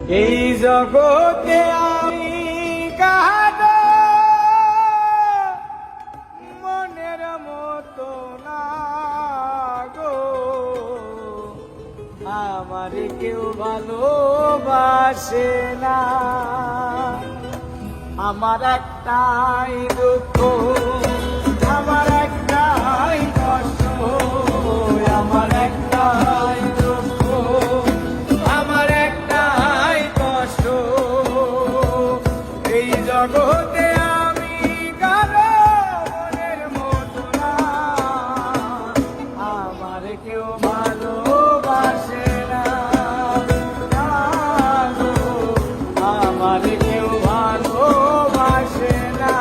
এই জগতে আমি কাহারো মনের মতো না গো, আমার কেউ ভালোবাসে না। আমার একটাই দুঃখ, আমার একটাই কষ্ট, আমার একটাই দুঃখ, আমার একটাই কষ্ট। এই জগতে আমি কারো মনের মতো না, আমার কেউ ভালোবাসে না, আমার কেউ ভালোবাসে না।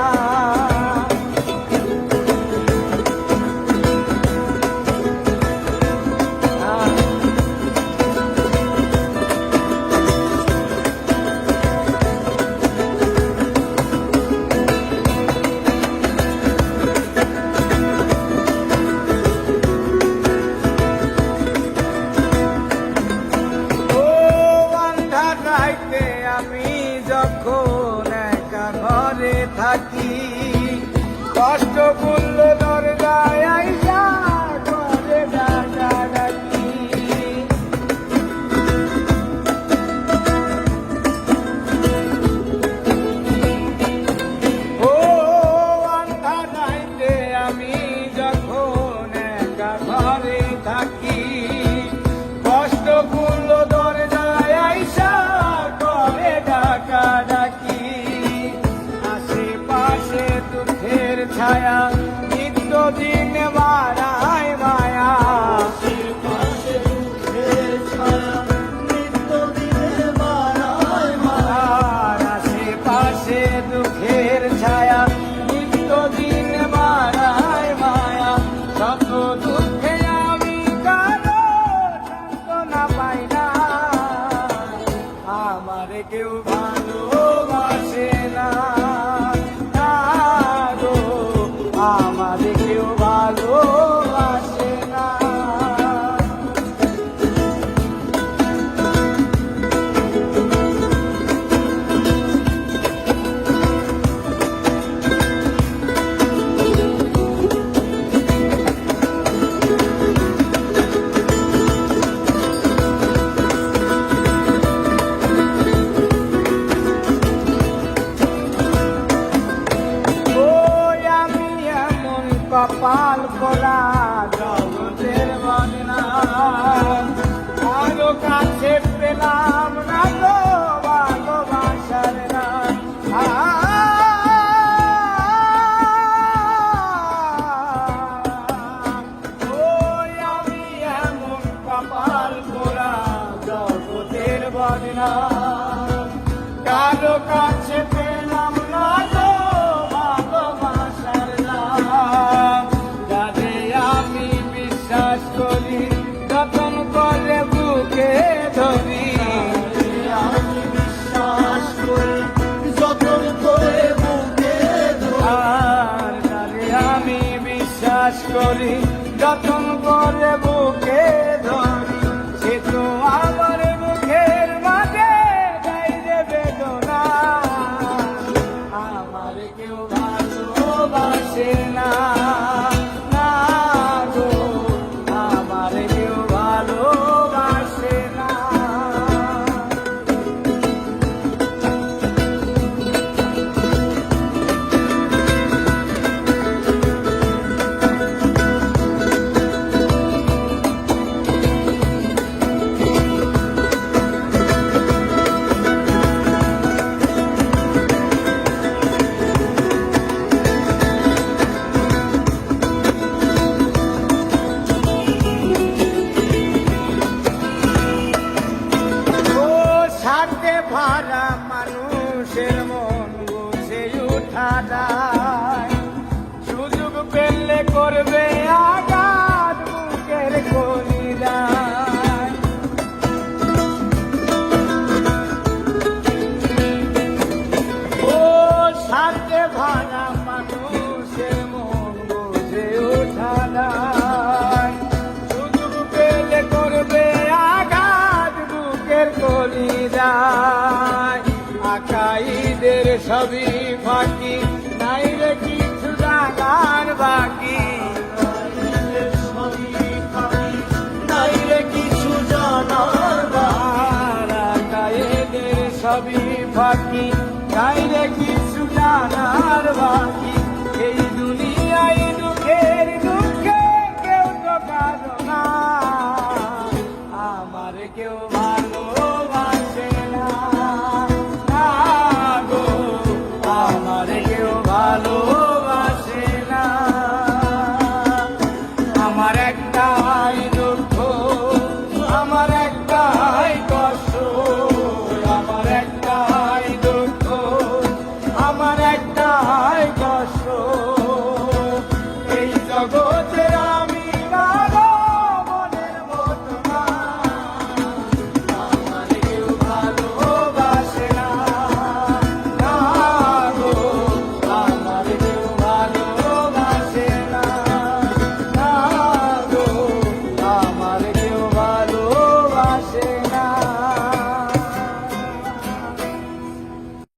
আমি যখন একা ঘরে থাকি, কষ্ট করল দরজায় আইসা ঘরে ডাকা ডাকি। ও আন্ধা রাইতে আমি যখন একা ঘরে থাকি, কষ্ট করল দরজায় আইসা ডাকা ডাকি। আশেপাশে দুঃখের ছায়া নিত্য দিন বাড়ায় মায়া, আশেপাশে দুঃখের ছায়া নিত্য দিন বাড়ায় মায়া, আশেপাশে দুঃখের ছায়া নিত্য দিন বাড়ায় মায়া। শত দুঃখে আমি কারো সান্ত্বনা পাই না, আমার কেউ ভালোবাসে না, গো আমার কেউ ভালোবাসে না। কপাল খোলা জগতের বদনাম, আরো কাছে পেলাম না তো ভালোবাসার নাম। ওই আমি এমন কপাল খোলা জগতের বদনাম, কারো কাছে পেলাম না তো ভালোবাসার নাম। যারে আমি বিশ্বাস করি যতন করে বুকে ধরি, আমি বিশ্বাস করি যতন করে বুকে ধরি, আর যারে আমি বিশ্বাস করি যতন করে বুকে ধরি, সে তো আমার মুখের মাঝে দেয় রে বেদনা, আমার কেউ ভালোবাসে না, গো আমার কেউ ভালোবাসে না। ভাড়া মানুষের মন বুঝে উঠা যায়, সুযোগ পেলে করবে আঘাত বুকের কলিজায়। ও সাথে ভাড়া মানুষের মন বুঝে উঠা যায়, সুযোগ পেলে করবে আঘাত বুকের কলিজায়। সবই ফাঁকি, নাই রে কিছু জানার বাকি। নাই রে কিছু জানার এদের সবই ফাঁকি, নাই রে কিছু জানার বাকি। এই দুনিয়ায় দুঃখের দুঃখে কেউ তো কারো না, আমার কেউ